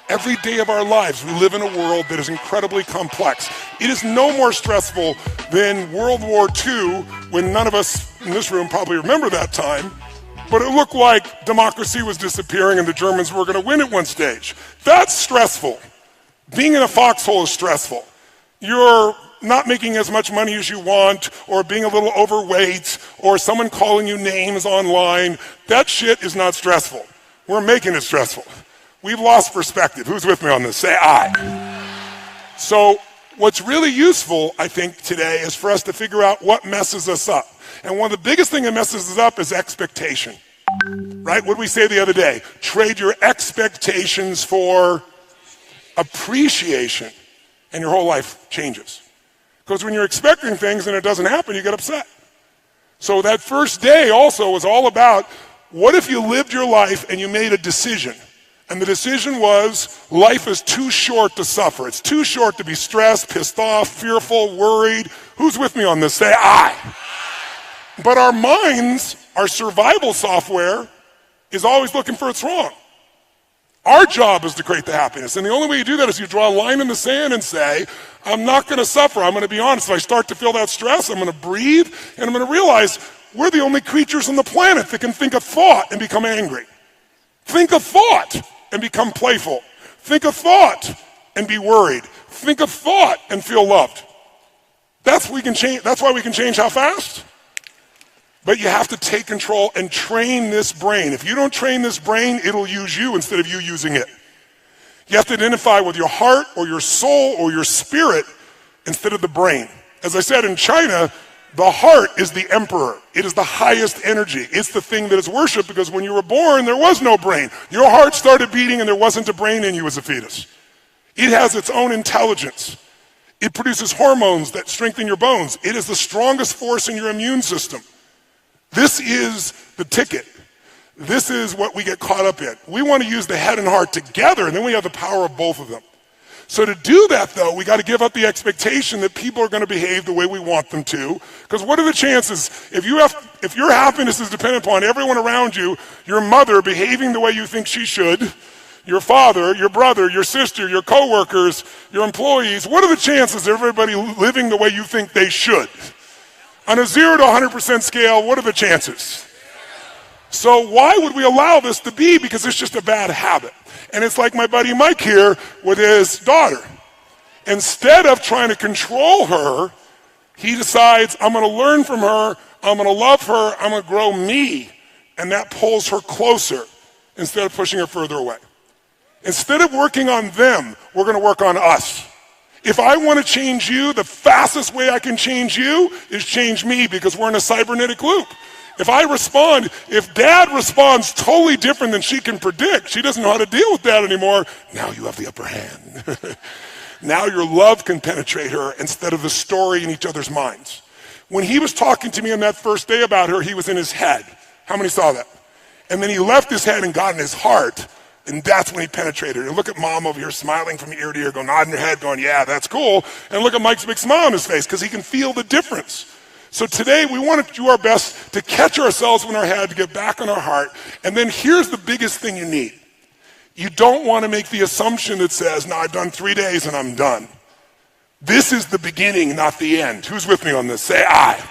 Every day of our lives, we live in a world that is incredibly complex. It is no more stressful than World War II, when none of us in this room probably remember that time, but it looked like democracy was disappearing and the Germans were going to win at one stage. That's stressful. Being in a foxhole is stressful. You're not making as much money as you want, or being a little overweight, or someone calling you names online. That shit is not stressful. We're making it stressful. We've lost perspective. Who's with me on this? Say aye. So what's really useful, I think, today is for us to figure out what messes us up. And one of the biggest things that messes us up is expectation. Right? What did we say the other day? Trade your expectations for appreciation, and your whole life changes. Because when you're expecting things and it doesn't happen, you get upset. So that first day also was all about, what if you lived your life and you made a decision? And the decision was, life is too short to suffer. It's too short to be stressed, pissed off, fearful, worried. Who's with me on this? Say aye. But our minds, our survival software, is always looking for what's wrong. Our job is to create the happiness. And the only way you do that is you draw a line in the sand and say, I'm not going to suffer. I'm going to be honest. If I start to feel that stress, I'm going to breathe, and I'm going to realize we're the only creatures on the planet that can think a thought and become angry. Think a thought and become playful. Think a thought and be worried. Think a thought and feel loved. That's why we can change how fast? But you have to take control and train this brain. If you don't train this brain, it'll use you instead of you using it. You have to identify with your heart or your soul or your spirit instead of the brain. As I said, in China, the heart is the emperor. It is the highest energy. It's the thing that is worshipped, because when you were born, there was no brain. Your heart started beating and there wasn't a brain in you as a fetus. It has its own intelligence. It produces hormones that strengthen your bones. It is the strongest force in your immune system. This is the ticket. This is what we get caught up in. We want to use the head and heart together, and then we have the power of both of them. So to do that, though, we got to give up the expectation that people are going to behave the way we want them to. Because what are the chances, if your happiness is dependent upon everyone around you, your mother behaving the way you think she should, your father, your brother, your sister, your coworkers, your employees, what are the chances of everybody living the way you think they should? On a 0 to 100% scale, what are the chances? So why would we allow this to be? Because it's just a bad habit. And it's like my buddy Mike here with his daughter. Instead of trying to control her, he decides, I'm going to learn from her, I'm going to love her, I'm going to grow me. And that pulls her closer instead of pushing her further away. Instead of working on them, we're going to work on us. If I want to change you, the fastest way I can change you is change me, because we're in a cybernetic loop. If dad responds totally different than she can predict, she doesn't know how to deal with that anymore, now you have the upper hand. Now your love can penetrate her instead of the story in each other's minds. When he was talking to me on that first day about her, he was in his head. How many saw that? And then he left his head and got in his heart, and that's when he penetrated her. And look at mom over here smiling from ear to ear, going, nodding her head, going, yeah, that's cool. And look at Mike's big smile on his face, because he can feel the difference. So today we want to do our best to catch ourselves in our head, to get back on our heart. And then here's the biggest thing you need. You don't want to make the assumption that says, no, I've done 3 days and I'm done. This is the beginning, not the end. Who's with me on this? Say aye.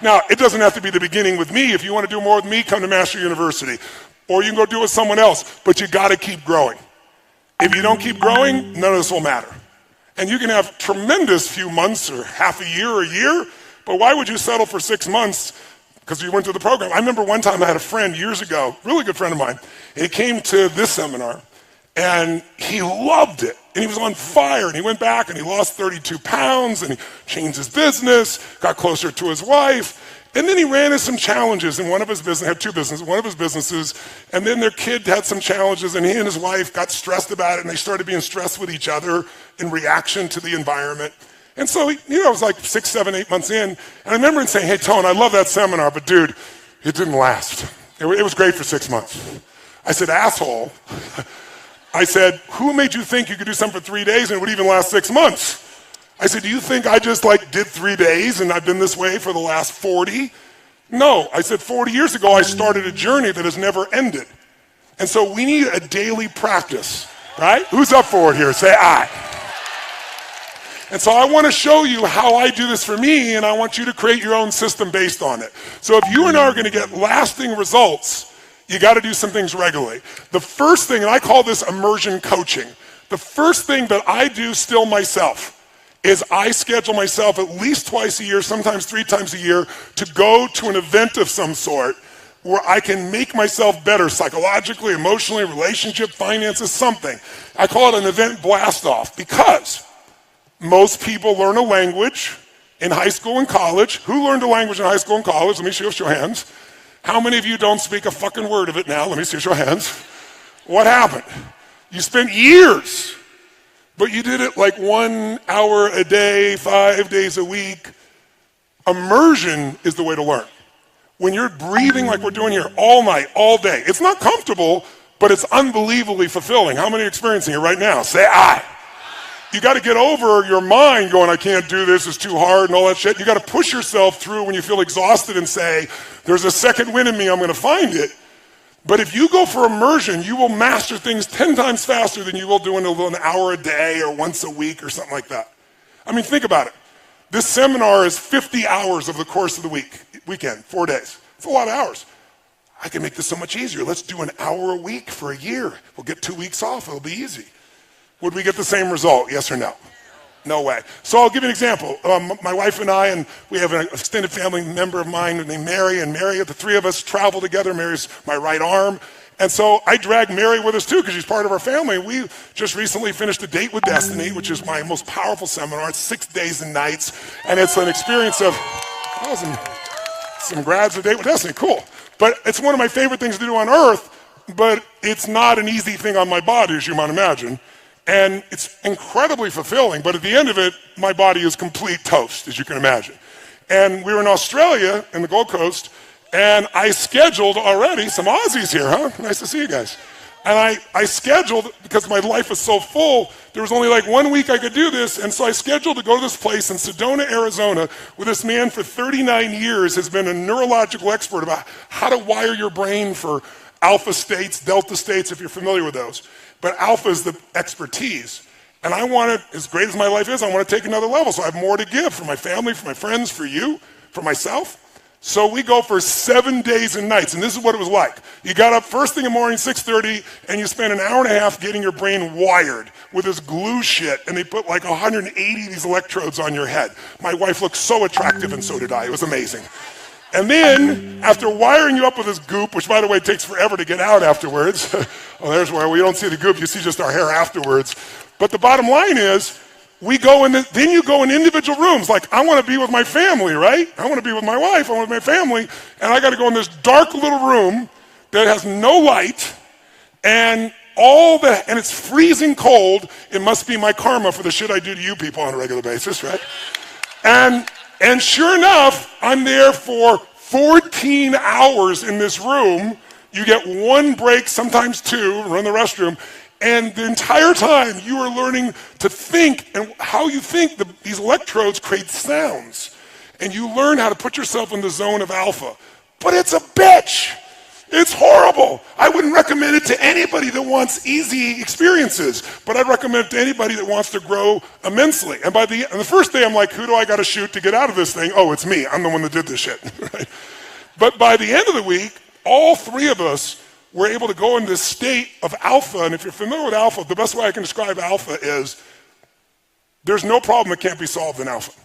Now, it doesn't have to be the beginning with me. If you want to do more with me, come to Master University. Or you can go do it with someone else. But you got to keep growing. If you don't keep growing, none of this will matter. And you can have tremendous few months or half a year or a year, but why would you settle for 6 months because you went to the program? I remember one time I had a friend years ago, really good friend of mine, and he came to this seminar, and he loved it. And he was on fire, and he went back, and he lost 32 pounds, and he changed his business, got closer to his wife, and then he ran into some challenges in one of his business, had 2 businesses, one of his businesses, and then their kid had some challenges, and he and his wife got stressed about it, and they started being stressed with each other in reaction to the environment. And so, it was like 6, 7, 8 months in, and I remember him saying, hey, Tone, I love that seminar, but dude, it didn't last. It was great for 6 months. I said, asshole. I said, who made you think you could do something for 3 days and it would even last 6 months? I said, do you think I just did 3 days and I've been this way for the last 40? No, I said 40 years ago I started a journey that has never ended. And so we need a daily practice, right? Who's up for it here? Say aye. And so I want to show you how I do this for me, and I want you to create your own system based on it. So if you and I are going to get lasting results, you got to do some things regularly. The first thing, and I call this immersion coaching, the first thing that I do still myself is I schedule myself at least twice a year, sometimes 3 times a year, to go to an event of some sort where I can make myself better psychologically, emotionally, relationship, finances, something. I call it an event blast-off because most people learn a language in high school and college. Who learned a language in high school and college? Let me see your hands. How many of you don't speak a fucking word of it now? Let me see your hands. What happened? You spent years, but you did it like 1 hour a day, 5 days a week. Immersion is the way to learn. When you're breathing like we're doing here all night, all day, it's not comfortable, but it's unbelievably fulfilling. How many are experiencing it right now? Say aye. You got to get over your mind going, I can't do this, it's too hard and all that shit. You got to push yourself through when you feel exhausted and say, there's a second wind in me, I'm going to find it. But if you go for immersion, you will master things 10 times faster than you will doing an hour a day or once a week or something like that. I mean, think about it. This seminar is 50 hours of the course of the weekend, 4 days. It's a lot of hours. I can make this so much easier. Let's do an hour a week for a year. We'll get 2 weeks off, it'll be easy. Would we get the same result, yes or no? No way. So I'll give you an example. My wife and I, and we have an extended family member of mine named Mary, and Mary, the 3 of us travel together. Mary's my right arm. And so I drag Mary with us too because she's part of our family. We just recently finished A Date with Destiny, which is my most powerful seminar. It's 6 days and nights, and it's an experience of some grads of Date with Destiny, cool. But it's one of my favorite things to do on earth, but it's not an easy thing on my body, as you might imagine. And it's incredibly fulfilling, but at the end of it, my body is complete toast, as you can imagine. And we were in Australia, in the Gold Coast, and I scheduled already, some Aussies here, huh? Nice to see you guys. And I scheduled, because my life was so full, there was only like 1 week I could do this, and so I scheduled to go to this place in Sedona, Arizona, where this man for 39 years has been a neurological expert about how to wire your brain for alpha states, delta states, if you're familiar with those. But alpha is the expertise. And I want to, as great as my life is, I want to take another level. So I have more to give for my family, for my friends, for you, for myself. So we go for 7 days and nights. And this is what it was like. You got up first thing in the morning, 6:30, and you spent an hour and a half getting your brain wired with this glue shit. And they put like 180 of these electrodes on your head. My wife looked so attractive, and so did I. It was amazing. And then, after wiring you up with this goop, which by the way takes forever to get out afterwards, well, there's where we don't see the goop, you see just our hair afterwards. But the bottom line is, we go in, then you go in individual rooms. Like, I want to be with my family, right? I want to be with my wife, I want to be with my family, and I got to go in this dark little room that has no light, and it's freezing cold. It must be my karma for the shit I do to you people on a regular basis, right? And sure enough, I'm there for 14 hours in this room. You get 1 break, sometimes 2, run the restroom. And the entire time you are learning to think, and how you think, these electrodes create sounds. And you learn how to put yourself in the zone of alpha. But it's a bitch. It's horrible. I wouldn't recommend it to anybody that wants easy experiences, but I'd recommend it to anybody that wants to grow immensely. And the first day, I'm like, who do I got to shoot to get out of this thing? Oh, it's me. I'm the one that did this shit. Right? But by the end of the week, all 3 of us were able to go in this state of alpha. And if you're familiar with alpha, the best way I can describe alpha is there's no problem that can't be solved in alpha.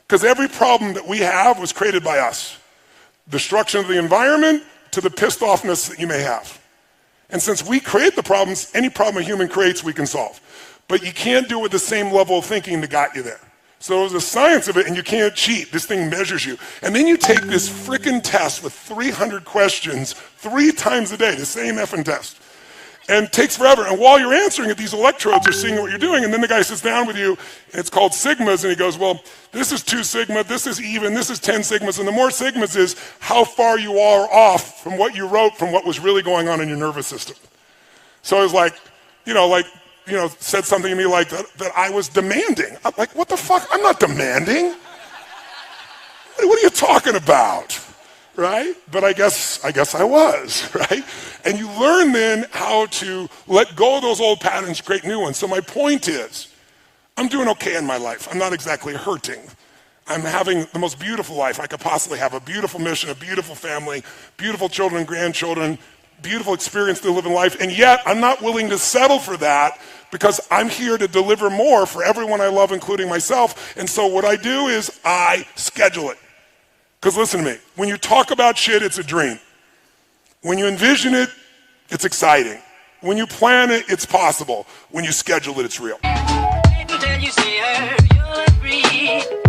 Because every problem that we have was created by us. Destruction of the environment, to the pissed offness that you may have. And since we create the problems, any problem a human creates, we can solve. But you can't do it with the same level of thinking that got you there. So there's a science of it, and you can't cheat. This thing measures you. And then you take this frickin' test with 300 questions 3 times a day, the same effing test. And it takes forever. And while you're answering it, these electrodes are seeing what you're doing. And then the guy sits down with you, and it's called sigmas, and he goes, well, this is 2 sigma, this is even, this is 10 sigmas. And the more sigmas is how far you are off from what you wrote from what was really going on in your nervous system. So it was like, said something to me like that I was demanding. I'm like, what the fuck? I'm not demanding. What are you talking about? right? But I guess I was, right? And you learn then how to let go of those old patterns, create new ones. So my point is, I'm doing okay in my life. I'm not exactly hurting. I'm having the most beautiful life I could possibly have, a beautiful mission, a beautiful family, beautiful children, grandchildren, beautiful experience to live in life. And yet I'm not willing to settle for that because I'm here to deliver more for everyone I love, including myself. And so what I do is I schedule it. Because listen to me, when you talk about shit, it's a dream. When you envision it, it's exciting. When you plan it, it's possible. When you schedule it, it's real. Until you see her, you'll agree.